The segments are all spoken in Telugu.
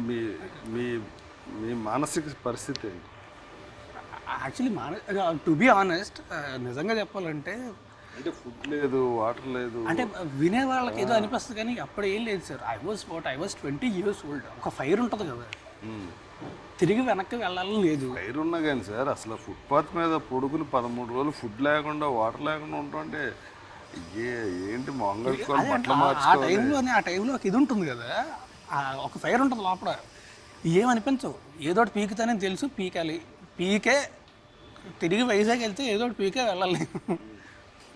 మీ మీ మీ మానసిక పరిస్థితి ఏంటి? యాక్చువల్లీ టు బీ ఆనెస్ట్, నిజంగా చెప్పాలంటే అంటే ఫుడ్ లేదు, వాటర్ లేదు. అంటే వినే వాళ్ళకి ఏదో అనిపిస్తుంది కానీ అప్పుడు ఏం లేదు sir. I was 20 years old. ఒక ఫైర్ ఉంటుంది కదా, తిరిగి వెనక్కి వెళ్ళాలని లేదు. ఫైర్ ఉన్నా కానీ సార్, అసలు ఫుట్పాత్ మీద పొడుగుని 13 రోజులు ఫుడ్ లేకుండా, వాటర్ లేకుండా ఉంటుంటే ఏంటి ఆ టైంలో ఒక ఇది ఉంటుంది కదా, ఒక ఫైర్ ఉంటుంది లోపల. ఏమనిపించవు, ఏదోటి పీకుతానని తెలుసు, పీకాలి, పీకే తిరిగి వైజాగ్ వెళ్తే ఏదోటి పీకే వెళ్ళాలి,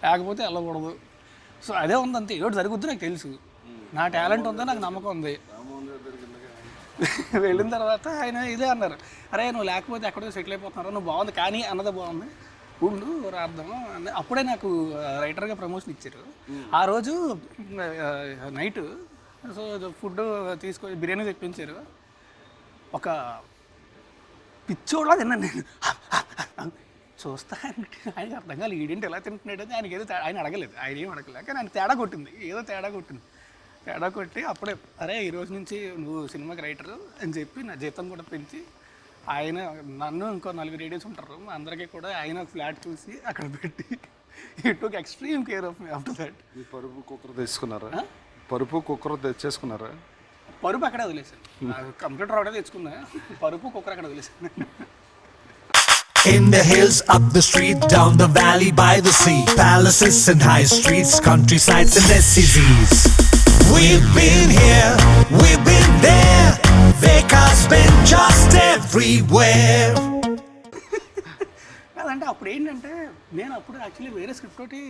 లేకపోతే వెళ్ళకూడదు. సో అదే ఉంది అంతే. ఏదోటి జరుగుద్ది నాకు తెలుసు, నా టాలెంట్ ఉందని నాకు నమ్మకం ఉంది. వెళ్ళిన తర్వాత ఆయన ఇదే అన్నారు, అరే నువ్వు లేకపోతే ఎక్కడో సెటిల్ అయిపోతున్నారు, నువ్వు బాగుంది కానీ అన్నదే బాగుంది, ఉండు రాద్దాం. అప్పుడే నాకు రైటర్గా ప్రమోషన్ ఇచ్చారు. ఆ రోజు నైట్ సో ఫుడ్ తీసుకొని బిర్యానీ తెప్పించారు. ఒక పిచ్చోళ్ళ తిన్నాను నేను. చూస్తా ఆయనకి అర్థం కాదు, ఈడేంటి ఎలా తింటున్నాడు అని. ఆయనకి ఏదో ఆయన అడగలేదు, ఆయన ఏం అడగలేదు, కానీ ఆయన తేడా కొట్టింది, ఏదో తేడా కొట్టి అప్పుడే అరే ఈరోజు నుంచి నువ్వు సినిమాకి రైటరు అని చెప్పి నా జీతం కూడా పెంచి, ఆయన నన్ను ఇంకో 4 రేడియోస్ ఉంటారు అందరికీ కూడా ఆయన ఒక ఫ్లాట్ చూసి అక్కడ పెట్టి ఈ took extreme care of me after that. పరుపు కుక్కర్ తెచ్చుకున్నారా? పరుపు కుక్కర్ తెచ్చేసుకున్నారా? పరుపు అక్కడే వదిలేసాను, కంప్యూటర్ ఒకటే తెచ్చుకున్నా, పరుపు కుక్కర్ అక్కడ వదిలేసాను. In the hills, up the street, down the valley, by the sea, palaces and high streets, countrysides and SCZs. We've been here, we've been there, Veka's been just everywhere. అంటే అప్పుడు ఏంటంటే నేను అప్పుడు యాక్చువల్లీ వేరే స్క్రిప్ట్ ఒకటి,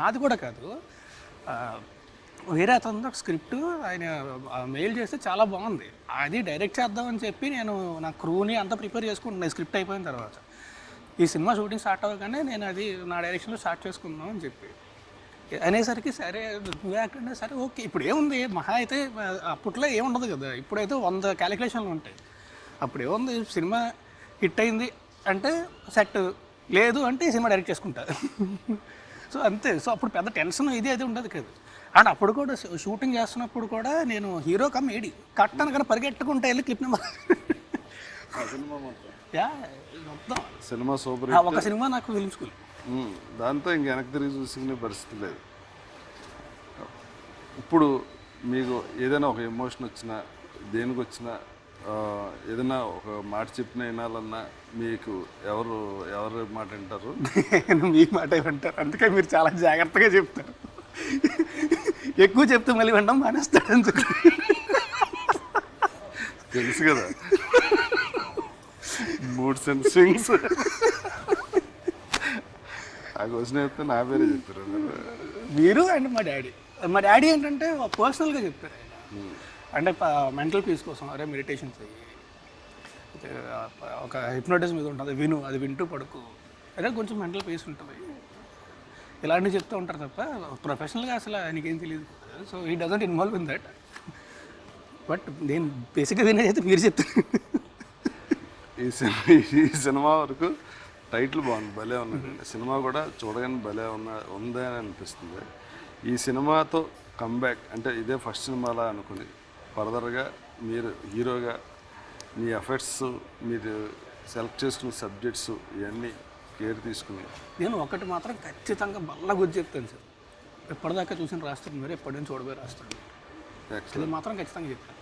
నాది కూడా కాదు, వేరే అతను ఒక స్క్రిప్ట్ ఆయన మెయిల్ చేస్తే చాలా బాగుంది, అది డైరెక్ట్ చేద్దామని చెప్పి నేను నా క్రూని అంతా ప్రిపేర్ చేసుకుంటున్నాను. స్క్రిప్ట్ అయిపోయిన తర్వాత ఈ సినిమా షూటింగ్ స్టార్ట్ అవ్వగానే నేను అది నా డైరెక్షన్లో స్టార్ట్ చేసుకుందాం అని చెప్పి అనేసరికి సరే నువ్వే అంటే సరే ఓకే. ఇప్పుడు ఏముంది, మహా అయితే అప్పట్లో ఏముండదు కదా, ఇప్పుడైతే 100 క్యాలిక్యులేషన్లు ఉంటాయి. అప్పుడు ఏముంది, సినిమా హిట్ అయింది అంటే సెట్, లేదు అంటే ఈ సినిమా డైరెక్ట్ చేసుకుంటా. సో అంతే. సో అప్పుడు పెద్ద టెన్షన్ ఇది అయితే ఉండదు కదా. అండ్ అప్పుడు కూడా షూటింగ్ చేస్తున్నప్పుడు కూడా నేను హీరో కమ్ ఏడి కట్ అనగానే పరిగెట్టుకుంటే వెళ్ళి క్లిప్ నెంబర్ మొత్తం సినిమా సూపర్. ఒక సినిమా నాకు ఫిల్మ్ స్కూల్, దాంతో ఇంక వెనక్కి తిరిగి చూసుకునే పరిస్థితి లేదు. ఇప్పుడు మీకు ఏదైనా ఒక ఎమోషన్ వచ్చినా, దేనికి వచ్చినా, ఏదైనా ఒక మాట చెప్పినా వినాలన్నా మీకు ఎవరు మాట వింటారు? మీ మాట వింటారు, అందుకే మీరు చాలా జాగ్రత్తగా చెప్తారు. ఎక్కువ చెప్తే మళ్ళీ వినడం మానేస్తాడని తెలుసు కదా, మూడ్స్ అండ్ స్వింగ్స్. ఆ క్వశ్చన్ చెప్తే నా పేరే చెప్తారు మీరు. అండ్ మా డాడీ ఏంటంటే పర్సనల్గా చెప్తారు ఆయన, అంటే మెంటల్ పీస్ కోసం అరే మెడిటేషన్స్ అయ్యి, ఒక హిప్నోటిజం మీద ఉంటుంది విను, అది వింటూ పడుకో, అదే కొంచెం మెంటల్ పీస్ ఉంటుంది, ఇలాంటివి చెప్తూ ఉంటారు తప్ప ప్రొఫెషనల్గా అసలు ఆయనకేం తెలియదు. So he doesn't involve in that. But నేను బేసిక్గా వినేది అయితే మీరు చెప్తాను. ఈ సినిమా వరకు టైటిల్ బాగుంది, భలే ఉన్నదండి. సినిమా కూడా చూడగానే భలే ఉందని అనిపిస్తుంది. ఈ సినిమాతో కమ్బ్యాక్ అంటే ఇదే ఫస్ట్ సినిమాలా అనుకుని ఫర్దర్గా మీరు హీరోగా మీ ఎఫర్ట్స్, మీరు సెలెక్ట్ చేసుకున్న సబ్జెక్ట్స్ ఇవన్నీ కేర్ తీసుకుని. నేను ఒకటి మాత్రం ఖచ్చితంగా బల్ల గురించి చెప్తాను సార్, ఎప్పటిదాకా చూసిన రాస్తాను, మీరు ఎప్పటి నుంచి చూడబోయి రాస్తాను, ఇది మాత్రం ఖచ్చితంగా చెప్తాను.